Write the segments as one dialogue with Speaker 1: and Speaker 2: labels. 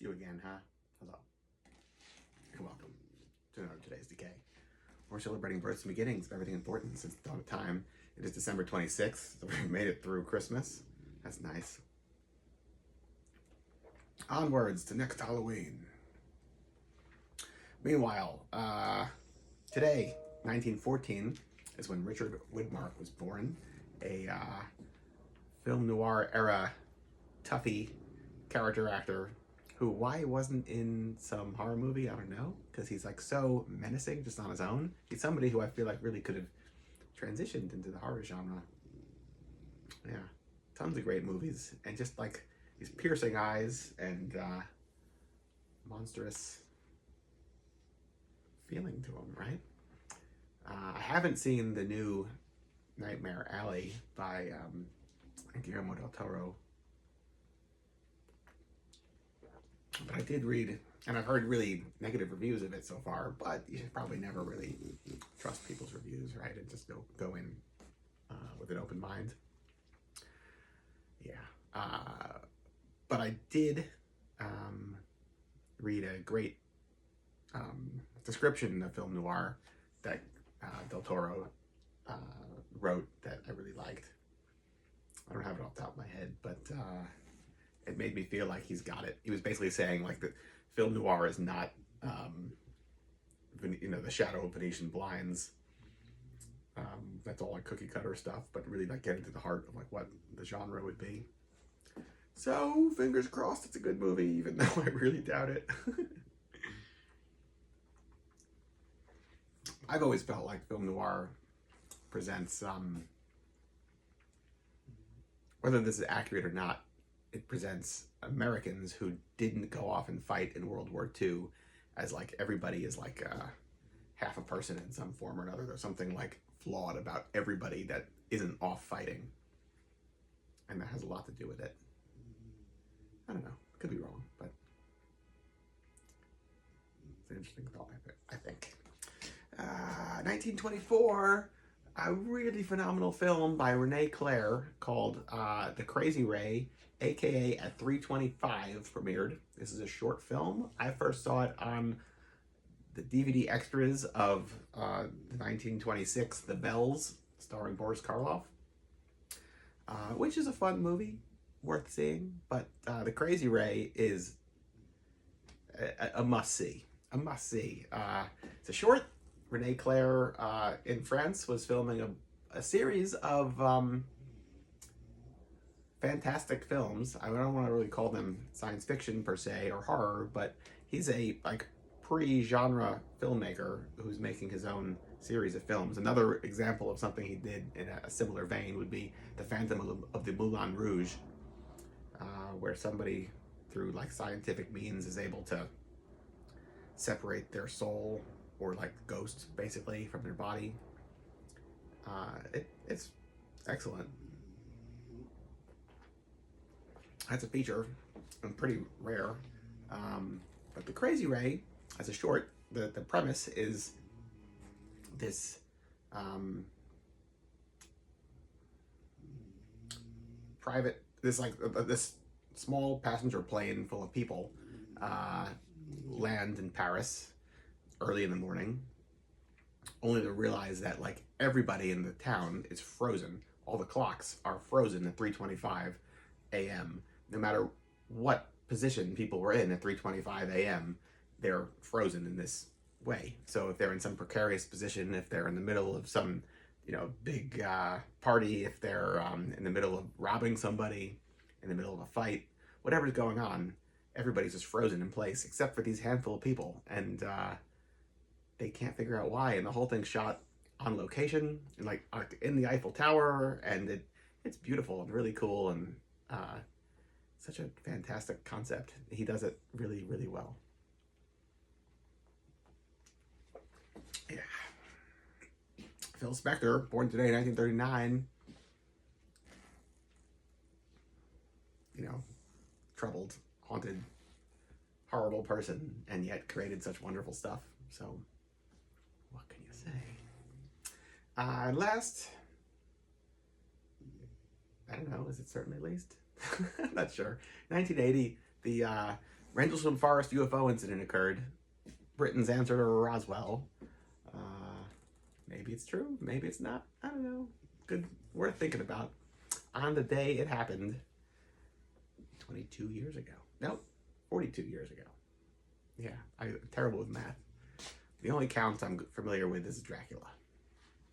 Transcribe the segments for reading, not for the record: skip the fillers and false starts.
Speaker 1: You again, huh? Hello. And welcome to another Today's Decay. We're celebrating births and beginnings of everything important since the dawn of time. It is December 26th, so we made it through Christmas. That's nice. Onwards to next Halloween. Meanwhile, today, 1914, is when Richard Widmark was born, a film noir era toughie character actor who, why he wasn't in some horror movie, I don't know, because he's like so menacing just on his own. He's somebody who I feel like really could have transitioned into the horror genre. Yeah, tons of great movies, and just like these piercing eyes and monstrous feeling to him, right? I haven't seen the new Nightmare Alley by Guillermo del Toro, but I did read, and I've heard really negative reviews of it so far, but you should probably never really trust people's reviews, right? And just go in with an open mind. Yeah. But I did read a great description of film noir that Del Toro wrote that I really liked. I don't have it off the top of my head, but it made me feel like he's got it. He was basically saying like that film noir is not, the shadow of Venetian blinds. That's all like cookie cutter stuff, but really like getting to the heart of like what the genre would be. So fingers crossed it's a good movie, even though I really doubt it. I've always felt like film noir presents, whether this is accurate or not, it presents Americans who didn't go off and fight in World War II as like everybody is like half a person in some form or another. There's something like flawed about everybody that isn't off fighting, and that has a lot to do with it. I don't know, could be wrong, but it's an interesting thought, I think. 1924, a really phenomenal film by Renee Claire called The Crazy Ray, aka At 3:25, premiered. This is a short film. I first saw it on the DVD extras of the 1926 The Bells, starring Boris Karloff, which is a fun movie, worth seeing. But The Crazy Ray is a must-see. A must-see. It's a short. Renee Claire in France was filming a series of fantastic films. I don't want to really call them science fiction per se or horror, but he's a like pre-genre filmmaker who's making his own series of films. Another example of something he did in a similar vein would be The Phantom of the Moulin Rouge, where somebody through like scientific means is able to separate their soul, or like ghosts basically, from their body. It's excellent. That's a feature and pretty rare. But The Crazy Ray, as a short, the premise is this this small passenger plane full of people land in Paris early in the morning, only to realize that like everybody in the town is frozen. All the clocks are frozen at 3:25 a.m. No matter what position people were in at 3:25 a.m., they're frozen in this way. So if they're in some precarious position, if they're in the middle of some, big party, if they're in the middle of robbing somebody, in the middle of a fight, whatever's going on, everybody's just frozen in place except for these handful of people. And they can't figure out why, and the whole thing's shot on location, and like in the Eiffel Tower, and it's beautiful and really cool, and such a fantastic concept. He does it really, really well. Yeah. Phil Spector, born today, 1939. Troubled, haunted, horrible person, and yet created such wonderful stuff. So what can you say? Last, I don't know, is it certainly least? I'm not sure. 1980, the Rendlesham Forest UFO incident occurred. Britain's answer to Roswell. Maybe it's true, maybe it's not. I don't know. Good, worth thinking about. On the day it happened, 22 years ago. Nope, 42 years ago. Yeah, I'm terrible with math. The only count I'm familiar with is Dracula.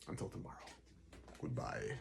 Speaker 1: Until tomorrow. Goodbye.